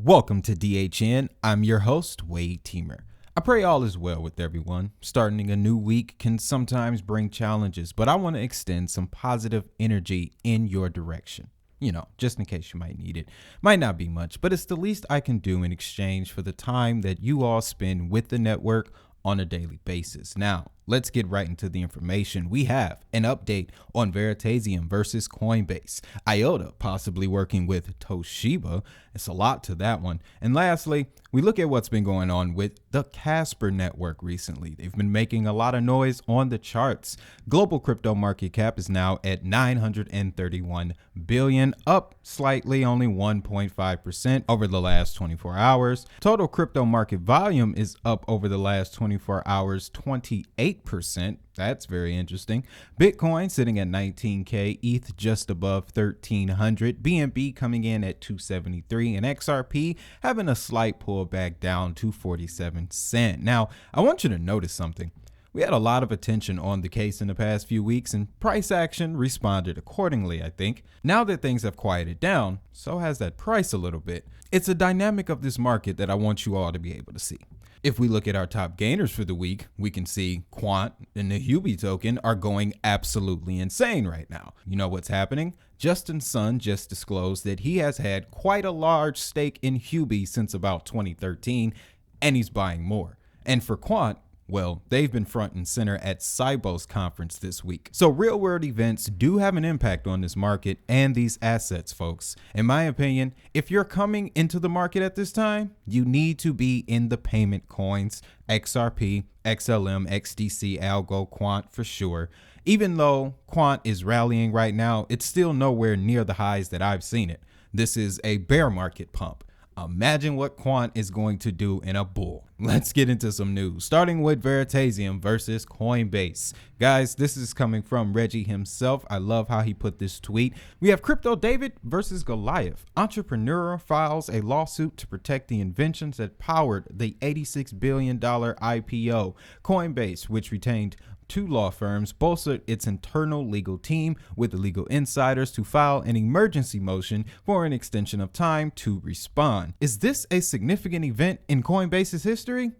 Welcome to DHN. I'm your host, Wade Teamer. I pray all is well with everyone. Starting a new week can sometimes bring challenges, but I want to extend some positive energy in your direction. Just in case you might need it. Might not be much, but it's the least I can do in exchange for the time that you all spend with the network on a daily basis. Now, let's get right into the information. We have an update on Veritaseum versus Coinbase, IOTA possibly working with TOSHIBA. It's a lot to that one. And lastly, we look at what's been going on with the Casper Network recently. They've been making a lot of noise on the charts. Global crypto market cap is now at 931 billion, up slightly, only 1.5% over the last 24 hours. Total crypto market volume is up over the last 24 hours, 28%. That's very interesting. Bitcoin sitting at 19K, ETH just above 1,300, BNB coming in at 273, and XRP having a slight pullback down to 47 cents. Now, I want you to notice something. We had a lot of attention on the case in the past few weeks, and price action responded accordingly, I think. Now that things have quieted down, so has that price a little bit. It's a dynamic of this market that I want you all to be able to see. If we look at our top gainers for the week, we can see Quant and the Huobi token are going absolutely insane right now. You know what's happening? Justin Sun just disclosed that he has had quite a large stake in Huobi since about 2013, and he's buying more. And for Quant, well, they've been front and center at Cybos conference this week. So real world events do have an impact on this market and these assets, folks. In my opinion, if you're coming into the market at this time, you need to be in the payment coins, XRP, XLM, XDC, Algo, Quant for sure. Even though Quant is rallying right now, it's still nowhere near the highs that I've seen it. This is a bear market pump. Imagine what Quant is going to do in a bull. Let's get into some news, starting with Veritaseum versus Coinbase. Guys, this is coming from Reggie himself. I love how he put this tweet. We have Crypto David versus Goliath. Entrepreneur files a lawsuit to protect the inventions that powered the $86 billion IPO. Coinbase, which retained two law firms, bolstered its internal legal team with legal insiders to file an emergency motion for an extension of time to respond. Is this a significant event in Coinbase's history?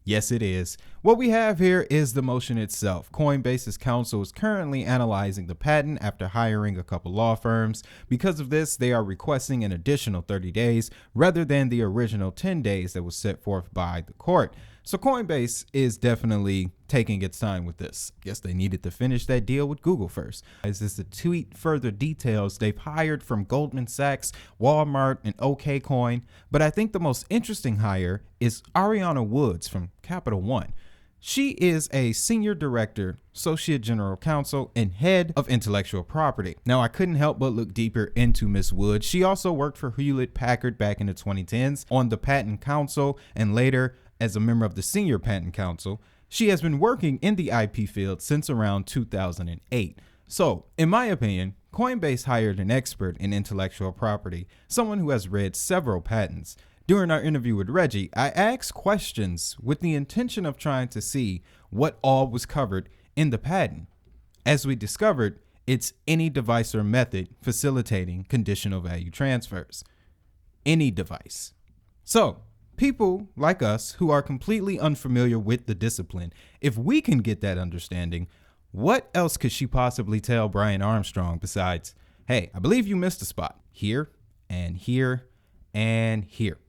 Yes, it is. What we have here is the motion itself. Coinbase's counsel is currently analyzing the patent after hiring a couple law firms. Because of this, they are requesting an additional 30 days rather than the original 10 days that was set forth by the court. So Coinbase is definitely taking its time with this. Guess they needed to finish that deal with Google first. As this tweet further details, they've hired from Goldman Sachs, Walmart, and OKCoin. But I think the most interesting hire is Ariana Woods from Capital One. She is a senior director, associate general counsel, and head of intellectual property. Now, I couldn't help but look deeper into Miss Woods. She also worked for Hewlett Packard back in the 2010s on the patent council and later as a member of the senior patent council. She has been working in the IP field since around 2008. So, in my opinion, Coinbase hired an expert in intellectual property, someone who has read several patents. During our interview with Reggie, I asked questions with the intention of trying to see what all was covered in the patent. As we discovered, it's any device or method facilitating conditional value transfers. Any device. So, people like us who are completely unfamiliar with the discipline, if we can get that understanding, what else could she possibly tell Brian Armstrong besides, hey, I believe you missed a spot here and here and here.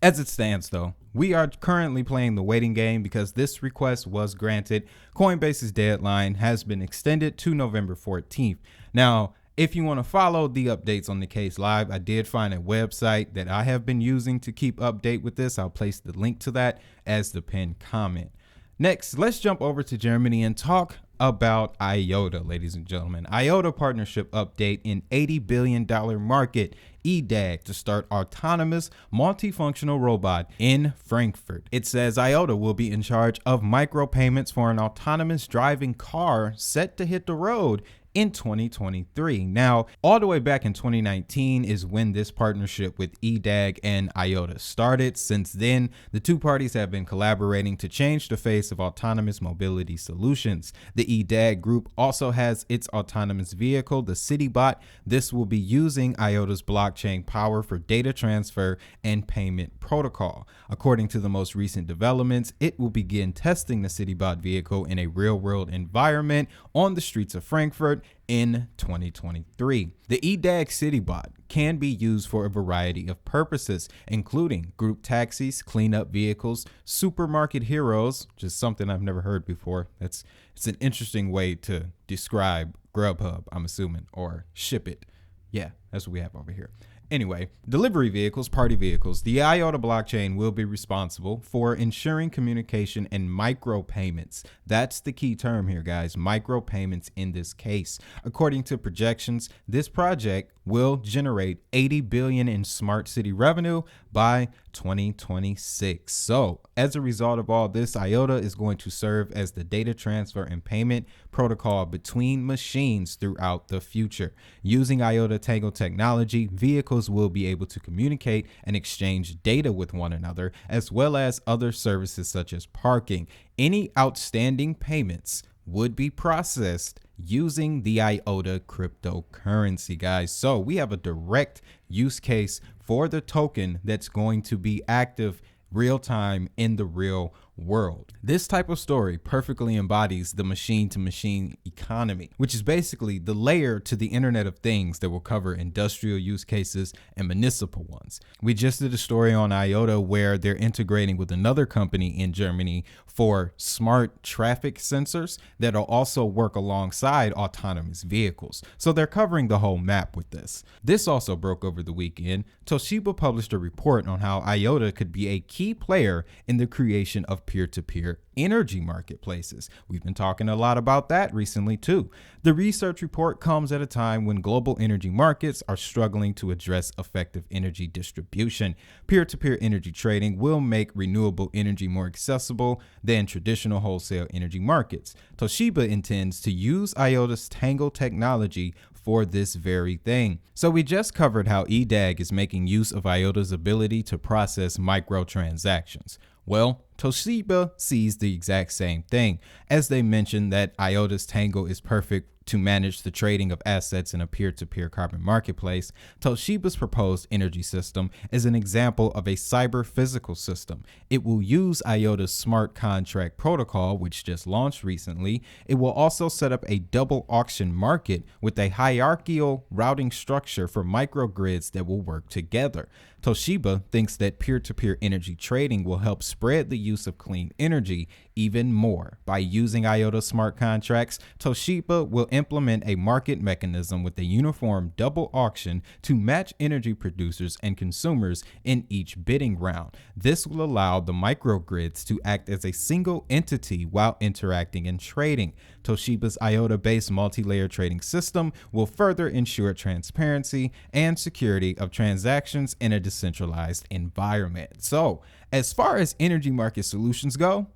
As it stands, though, we are currently playing the waiting game because this request was granted. Coinbase's deadline has been extended to November 14th. Now, if you want to follow the updates on the case live, I did find a website that I have been using to keep update with this. I'll place the link to that as the pinned comment. Next, let's jump over to Germany and talk about IOTA, ladies and gentlemen. IOTA Partnership update in $80 billion market, EDAG, to start autonomous multifunctional robot in Frankfurt. It says IOTA will be in charge of micropayments for an autonomous driving car set to hit the road in 2023. Now, all the way back in 2019 is when this partnership with EDAG and IOTA started. Since then, the two parties have been collaborating to change the face of autonomous mobility solutions. The EDAG group also has its autonomous vehicle, the CityBot. This will be using IOTA's blockchain power for data transfer and payment protocol. According to the most recent developments, it will begin testing the CityBot vehicle in a real-world environment on the streets of Frankfurt in 2023. The EDAG CityBot can be used for a variety of purposes, including group taxis, cleanup vehicles, supermarket heroes, which is something I've never heard before. It's an interesting way to describe Grubhub, I'm assuming, or Ship It. Yeah, that's what we have over here. Anyway, delivery vehicles, party vehicles. The IOTA blockchain will be responsible for ensuring communication and micropayments. That's the key term here, guys, micropayments in this case. According to projections, this project will generate 80 billion in smart city revenue by 2026. So as a result of all this, IOTA is going to serve as the data transfer and payment protocol between machines throughout the future. Using IOTA Tango technology, vehicles will be able to communicate and exchange data with one another, as well as other services such as parking. Any outstanding payments would be processed using the IOTA cryptocurrency, guys. So we have a direct use case for the token that's going to be active real time in the real world. This type of story perfectly embodies the machine-to-machine economy, which is basically the layer to the Internet of Things that will cover industrial use cases and municipal ones. We just did a story on IOTA where they're integrating with another company in Germany for smart traffic sensors that'll also work alongside autonomous vehicles. So they're covering the whole map with this. This also broke over the weekend. TOSHIBA published a report on how IOTA could be a key player in the creation of peer-to-peer energy marketplaces. We've been talking a lot about that recently too. The research report comes at a time when global energy markets are struggling to address effective energy distribution. Peer-to-peer energy trading will make renewable energy more accessible than traditional wholesale energy markets. TOSHIBA intends to use IOTA's Tango technology for this very thing. So we just covered how EDAG is making use of IOTA's ability to process microtransactions. Well, TOSHIBA sees the exact same thing. As they mentioned that IOTA's Tango is perfect to manage the trading of assets in a peer-to-peer carbon marketplace, TOSHIBA's proposed energy system is an example of a cyber-physical system. It will use IOTA's smart contract protocol, which just launched recently. It will also set up a double auction market with a hierarchical routing structure for microgrids that will work together. TOSHIBA thinks that peer-to-peer energy trading will help spread the use of clean energy even more. By using IOTA smart contracts, TOSHIBA will implement a market mechanism with a uniform double auction to match energy producers and consumers in each bidding round. This will allow the microgrids to act as a single entity while interacting and trading. TOSHIBA's IOTA-based multi-layer trading system will further ensure transparency and security of transactions in a decentralized environment. So, as far as energy market solutions go,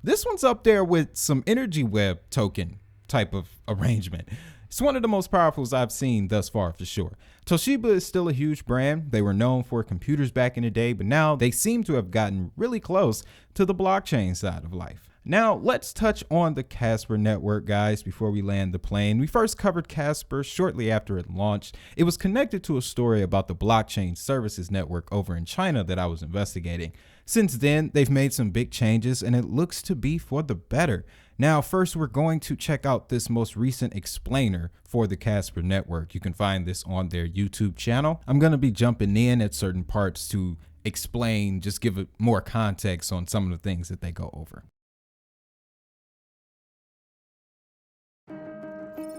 this one's up there with some energy web token type of arrangement. It's one of the most powerful I've seen thus far for sure. TOSHIBA is still a huge brand. They were known for computers back in the day, but now they seem to have gotten really close to the blockchain side of life. Now, let's touch on the Casper Network, guys, before we land the plane. We first covered Casper shortly after it launched. It was connected to a story about the blockchain services network over in China that I was investigating. Since then, they've made some big changes, and it looks to be for the better. Now, first, we're going to check out this most recent explainer for the Casper Network. You can find this on their YouTube channel. I'm going to be jumping in at certain parts to explain, just give it more context on some of the things that they go over.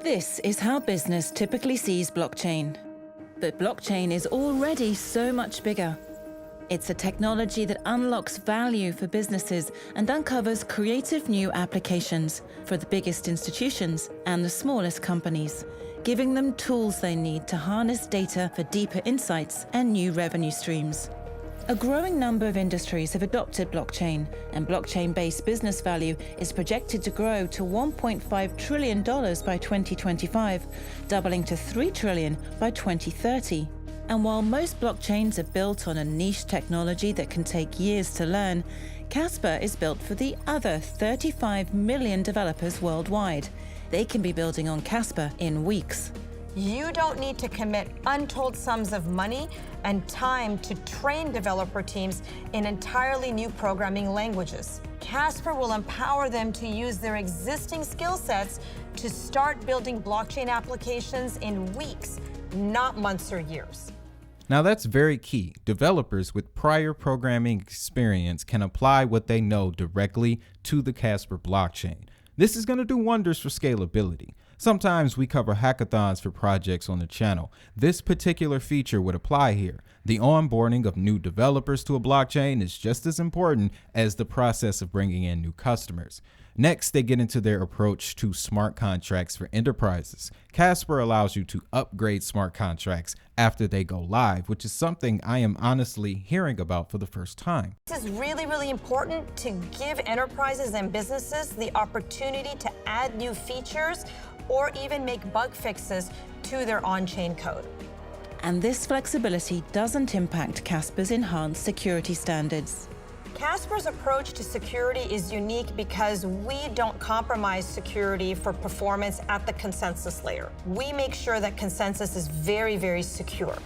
This is how business typically sees blockchain. But blockchain is already so much bigger. It's a technology that unlocks value for businesses and uncovers creative new applications for the biggest institutions and the smallest companies, giving them tools they need to harness data for deeper insights and new revenue streams. A growing number of industries have adopted blockchain, and blockchain-based business value is projected to grow to $1.5 trillion by 2025, doubling to $3 trillion by 2030. And while most blockchains are built on a niche technology that can take years to learn, Casper is built for the other 35 million developers worldwide. They can be building on Casper in weeks. You don't need to commit untold sums of money and time to train developer teams in entirely new programming languages. Casper will empower them to use their existing skill sets to start building blockchain applications in weeks, not months or years. Now that's very key. Developers with prior programming experience can apply what they know directly to the Casper blockchain. This is going to do wonders for scalability. Sometimes we cover hackathons for projects on the channel. This particular feature would apply here. The onboarding of new developers to a blockchain is just as important as the process of bringing in new customers. Next, they get into their approach to smart contracts for enterprises. Casper allows you to upgrade smart contracts after they go live, which is something I am honestly hearing about for the first time. This is really, really important to give enterprises and businesses the opportunity to add new features or even make bug fixes to their on-chain code. And this flexibility doesn't impact Casper's enhanced security standards. Casper's approach to security is unique because we don't compromise security for performance at the consensus layer. We make sure that consensus is very, very secure.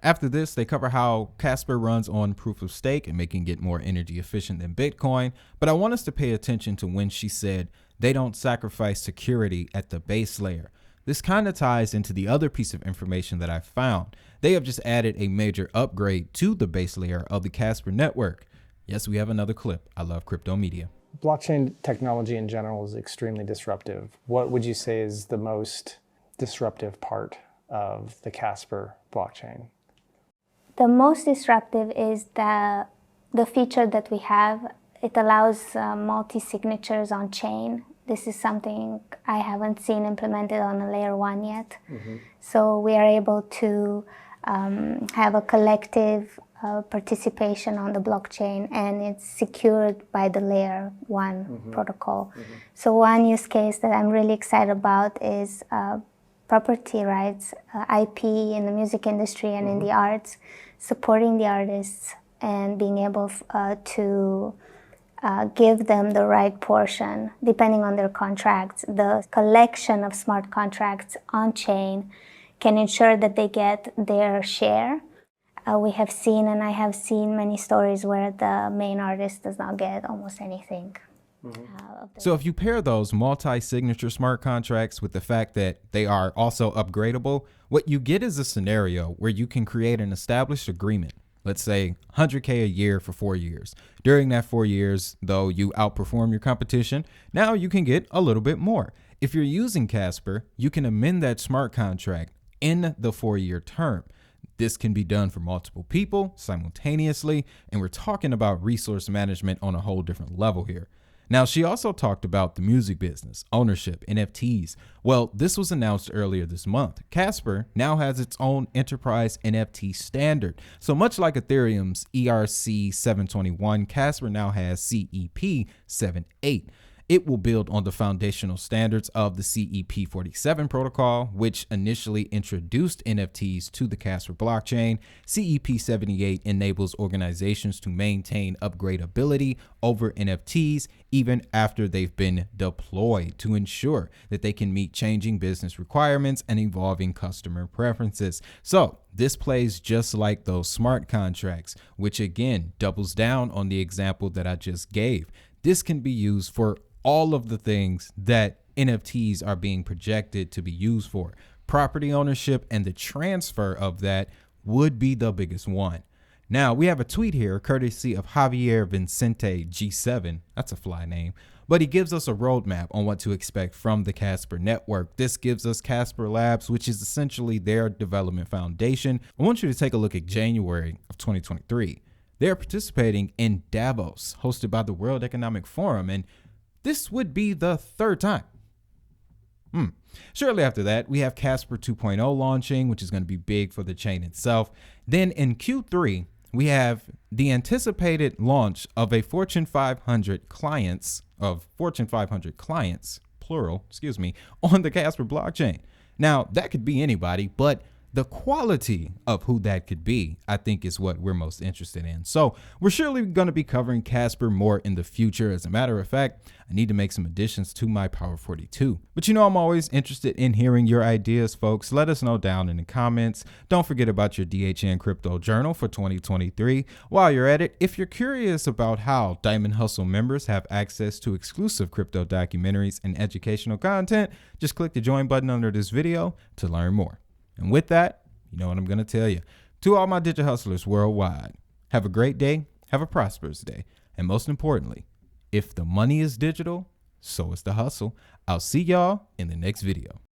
After this, they cover how Casper runs on proof of stake and making it more energy efficient than Bitcoin. But I want us to pay attention to when she said they don't sacrifice security at the base layer. This kind of ties into the other piece of information that I found. They have just added a major upgrade to the base layer of the Casper Network. Yes, we have another clip. I love crypto media. Blockchain technology in general is extremely disruptive. What would you say is the most disruptive part of the Casper blockchain? The most disruptive is the feature that we have. It allows multi-signatures on chain. This is something I haven't seen implemented on a layer 1 yet. So we are able to have a collective participation on the blockchain, and it's secured by the layer 1 protocol. So one use case that I'm really excited about is property rights, IP in the music industry and in the arts, supporting the artists and being able to give them the right portion depending on their contracts. The collection of smart contracts on chain can ensure that they get their share. We have seen, and I have seen many stories where the main artist does not get almost anything. So if you pair those multi-signature smart contracts with the fact that they are also upgradable, what you get is a scenario where you can create an established agreement. Let's say $100K a year for 4 years. During that 4 years, though you outperform your competition, now you can get a little bit more. If you're using Casper, you can amend that smart contract in the 4-year term. This can be done for multiple people simultaneously, and we're talking about resource management on a whole different level here. Now, she also talked about the music business, ownership, NFTs. Well, this was announced earlier this month. Casper now has its own enterprise NFT standard. So much like Ethereum's ERC 721, Casper now has CEP 78. It will build on the foundational standards of the CEP 47 protocol, which initially introduced NFTs to the Casper blockchain. CEP 78 enables organizations to maintain upgradability over NFTs even after they've been deployed to ensure that they can meet changing business requirements and evolving customer preferences. So this plays just like those smart contracts, which again doubles down on the example that I just gave. This can be used for all of the things that NFTs are being projected to be used for. Property ownership and the transfer of that would be the biggest one. Now, we have a tweet here courtesy of Javier Vincente G7. That's a fly name. But he gives us a roadmap on what to expect from the Casper Network. This gives us Casper Labs, which is essentially their development foundation. I want you to take a look at January of 2023. They're participating in Davos, hosted by the World Economic Forum, and this would be the third time. Shortly after that, we have Casper 2.0 launching, which is going to be big for the chain itself. Then in Q3, we have the anticipated launch of a Fortune 500 clients, plural, on the Casper blockchain. Now, that could be anybody, but the quality of who that could be, I think, is what we're most interested in. So we're surely going to be covering Casper more in the future. As a matter of fact, I need to make some additions to my Power 42. But you know, I'm always interested in hearing your ideas, folks. Let us know down in the comments. Don't forget about your DHN Crypto Journal for 2023. While you're at it, if you're curious about how Diamond Hustle members have access to exclusive crypto documentaries and educational content, just click the join button under this video to learn more. And with that, you know what I'm going to tell you. To all my digital hustlers worldwide, have a great day, have a prosperous day. And most importantly, if the money is digital, so is the hustle. I'll see y'all in the next video.